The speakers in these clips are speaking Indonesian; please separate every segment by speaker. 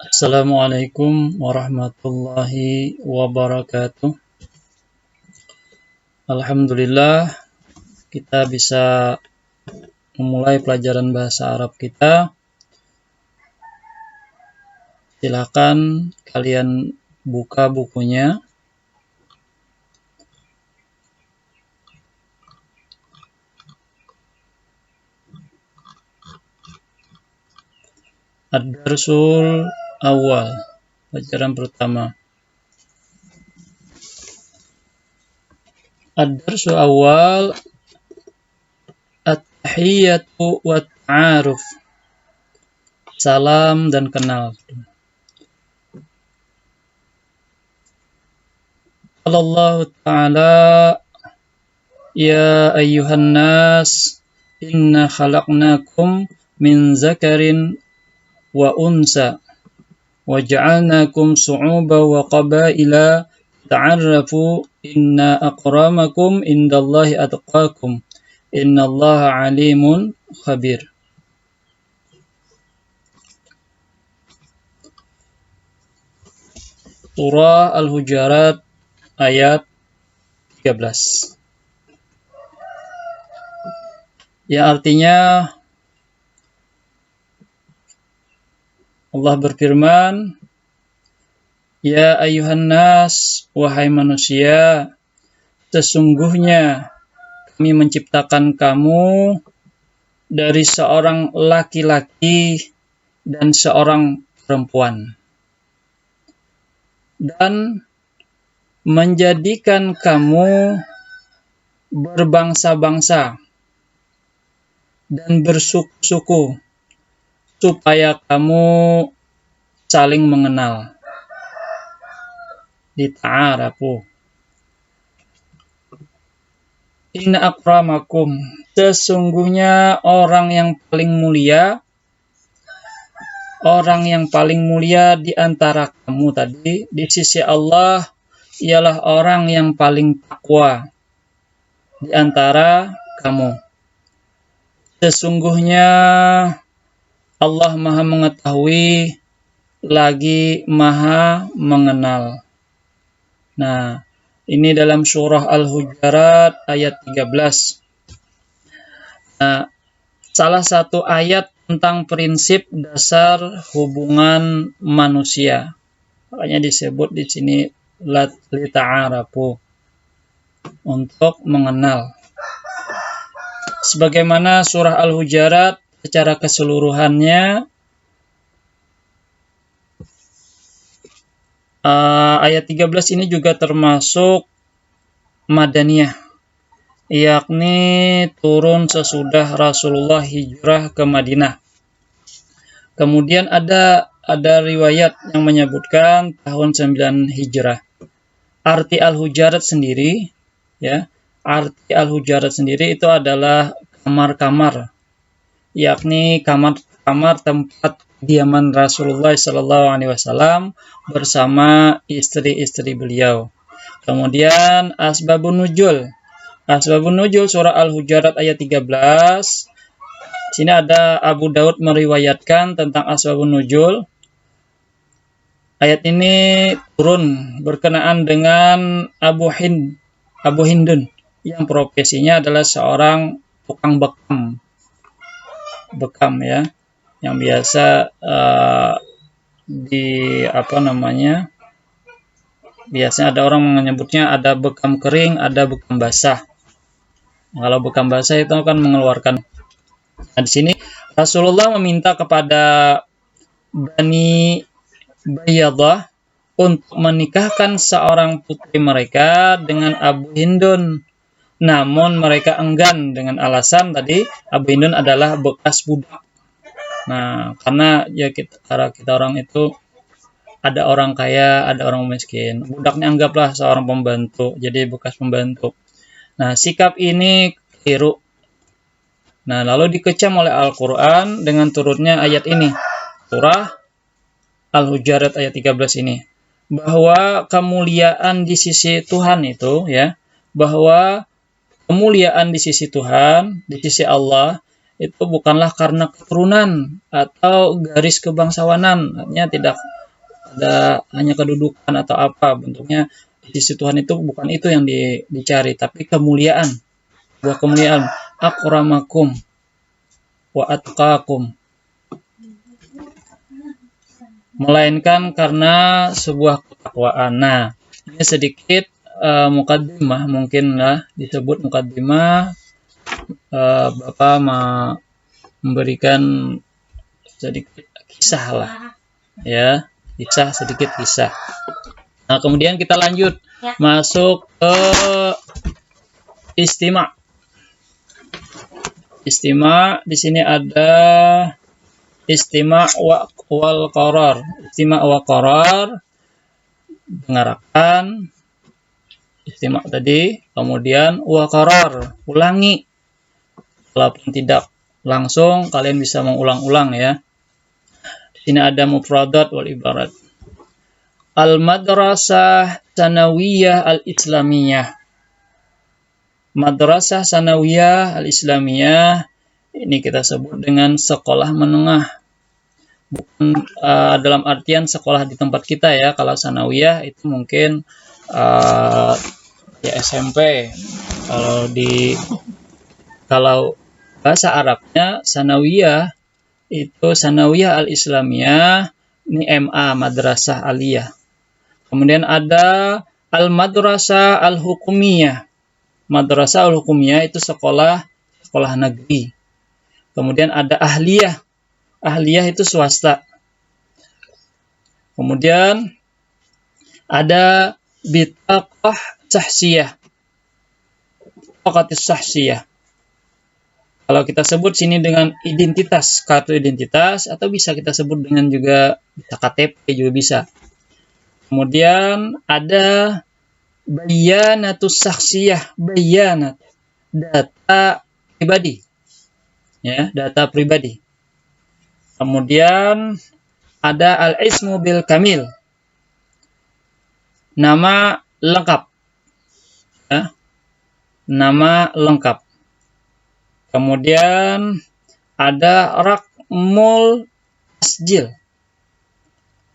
Speaker 1: Assalamualaikum warahmatullahi wabarakatuh. Alhamdulillah kita bisa memulai pelajaran bahasa Arab kita. Silakan kalian buka bukunya. Ad-Darsul Awal, pelajaran pertama. Ad-Darsul Awal, At-Tahiyyatu wa Ta'aruf, salam dan kenal. Allah Ta'ala, ya ayyuhan nas, inna khalaqnakum min zakarin wa unsa wa ja'alnakum su'uban wa qabaila ta'arrafu inna akramakum indallahi atqakum innallaha alimun khabir. Surah Al-Hujurat ayat 13, yang artinya Allah berfirman, ya ayyuhan nas, wahai manusia, sesungguhnya kami menciptakan kamu dari seorang laki-laki dan seorang perempuan, dan menjadikan kamu berbangsa-bangsa dan bersuku-suku supaya kamu saling mengenal. Lita'arafu. Inna akramakum, sesungguhnya orang yang paling mulia di antara kamu tadi di sisi Allah ialah orang yang paling takwa di antara kamu. Sesungguhnya Allah Maha mengetahui lagi Maha mengenal. Nah, ini dalam surah Al-Hujurat ayat 13. Nah, salah satu ayat tentang prinsip dasar hubungan manusia. Makanya disebut di sini lita'arafu, untuk mengenal. Sebagaimana surah Al-Hujurat secara keseluruhannya, ayat 13 ini juga termasuk Madaniyah, yakni turun sesudah Rasulullah hijrah ke Madinah. Kemudian ada riwayat yang menyebutkan tahun 9 hijrah. Arti Al-Hujurat sendiri, ya, arti Al-Hujurat sendiri itu adalah kamar-kamar, yakni kamar tempat kediaman Rasulullah SAW bersama istri-istri beliau. Kemudian Asbabun Nuzul surah Al-Hujurat ayat 13. Sini ada Abu Daud meriwayatkan tentang Asbabun Nuzul. Ayat ini turun berkenaan dengan Abu Hindun yang profesinya adalah seorang tukang bekam, ya, yang biasa biasanya ada orang menyebutnya ada bekam kering, ada bekam basah. Kalau bekam basah itu akan mengeluarkan. Nah, di sini Rasulullah meminta kepada Bani Bayyadah untuk menikahkan seorang putri mereka dengan Abu Hindun. Namun mereka enggan dengan alasan tadi Abu Hindun adalah bekas budak. Nah, karena ya kita orang itu ada orang kaya, ada orang miskin. Budaknya anggaplah seorang pembantu, jadi bekas pembantu. Nah, sikap ini keliru. Nah, lalu dikecam oleh Al-Quran dengan turunnya ayat ini, surah Al-Hujurat ayat 13 ini, bahwa kemuliaan di sisi Tuhan itu, ya, bahwa kemuliaan di sisi Tuhan, di sisi Allah, itu bukanlah karena keturunan atau garis kebangsawanan, artinya ada hanya kedudukan atau apa bentuknya. Di sisi Tuhan itu bukan itu yang dicari, tapi kemuliaan, buah kemuliaan. Akramakum wa atqakum, melainkan karena sebuah ketakwaan. Nah, ini sedikit mukaddimah, mungkin lah disebut mukaddimah. Bapak memberikan sedikit kisah lah, ya, sedikit kisah. Nah, kemudian kita lanjut masuk ke istima'. Istima' di sini ada istima' wal qarar. Istima' wa qarar, dengarkan istima' tadi, kemudian wa qarar, ulangi. Walaupun tidak langsung, kalian bisa mengulang-ulang ya. Di sini ada mufradat wal ibarat. Al-madrasah sanawiyah al-islamiyah. Madrasah sanawiyah al-islamiyah ini kita sebut dengan sekolah menengah. Bukan dalam artian sekolah di tempat kita ya. Kalau sanawiyah itu mungkin ya SMP. Kalau bahasa Arabnya sanawiyah itu sanawiyah al-islamiyah, ini MA, madrasah aliyah. Kemudian ada al-madrasah al-hukumiyah. Madrasah al-hukumiyah itu sekolah negeri. Kemudian ada ahliyah. Ahliyah itu swasta. Kemudian ada bitaqah sahsiyah. Bitaqatis sahsiyah. Kalau kita sebut sini dengan identitas, kartu identitas, atau bisa kita sebut dengan juga bisa KTP juga bisa. Kemudian ada bayanatus saksiyah, bayanat, data pribadi. Ya, data pribadi. Kemudian ada al-ismu bil kamil. Nama lengkap. Ya, nama lengkap. Kemudian ada rakmul tasjil.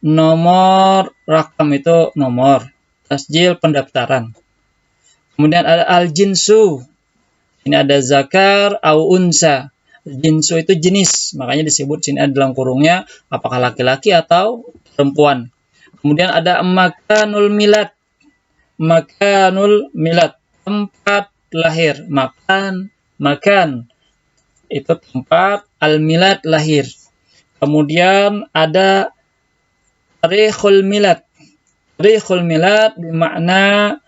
Speaker 1: Nomor rakam itu nomor. Tasjil pendaftaran. Kemudian ada al-jinsu. Ini ada zakar au unsa. Jinsu itu jenis. Makanya disebut sini ada dalam kurungnya apakah laki-laki atau perempuan. Kemudian ada makanul milad. Makanul milad. Tempat lahir. Makan itu tempat, al-milad lahir. Kemudian ada tarikhul milad. Tarikhul milad bermakna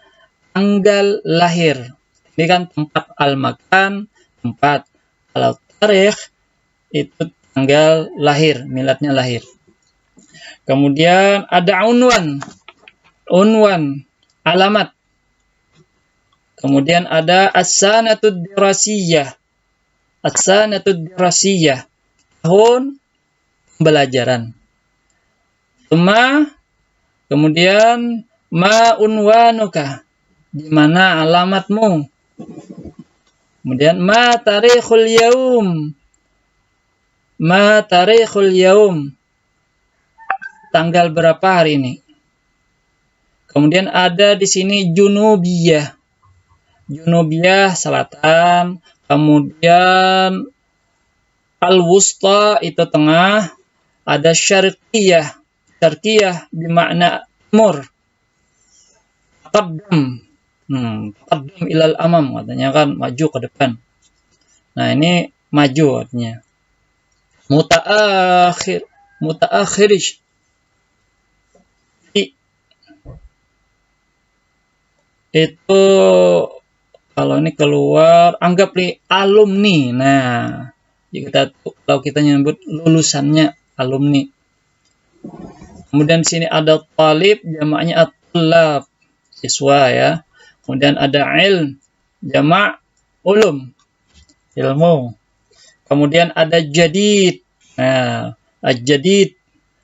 Speaker 1: tanggal lahir. Ini kan tempat, al-makan tempat. Kalau tarikh itu tanggal lahir, miladnya lahir. Kemudian ada unwan, alamat. Kemudian ada as-sanatud dirasiyah. As-sanatud dirasiyah, tahun pembelajaran. Kemudian ma unwanuka, di mana alamatmu. Kemudian ma tarikhul yaum. Ma tarikhul yaum, tanggal berapa hari ini. Kemudian ada di sini junubiyah. Junubiyah selatan, kemudian al-wusta itu tengah, ada syarqiyah. Syarqiyah bermakna timur. Taqaddam. Taqaddam ilal amam, katanya kan maju ke depan. Nah, ini maju artinya. Mutaakhirish. Itu kalau ini keluar, anggap nih alumni. Nah, kalau kita nyebut lulusannya alumni. Kemudian di sini ada talib, jamaknya at-tullab, siswa ya. Kemudian ada ilm, jamak ulum, ilmu. Kemudian ada jadid. Nah, jadid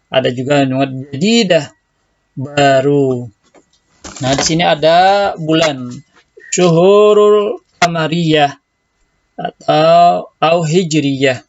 Speaker 1: ada juga jadidah, baru. Nah, di sini ada bulan syuhurul qamariyah atau hijriyah.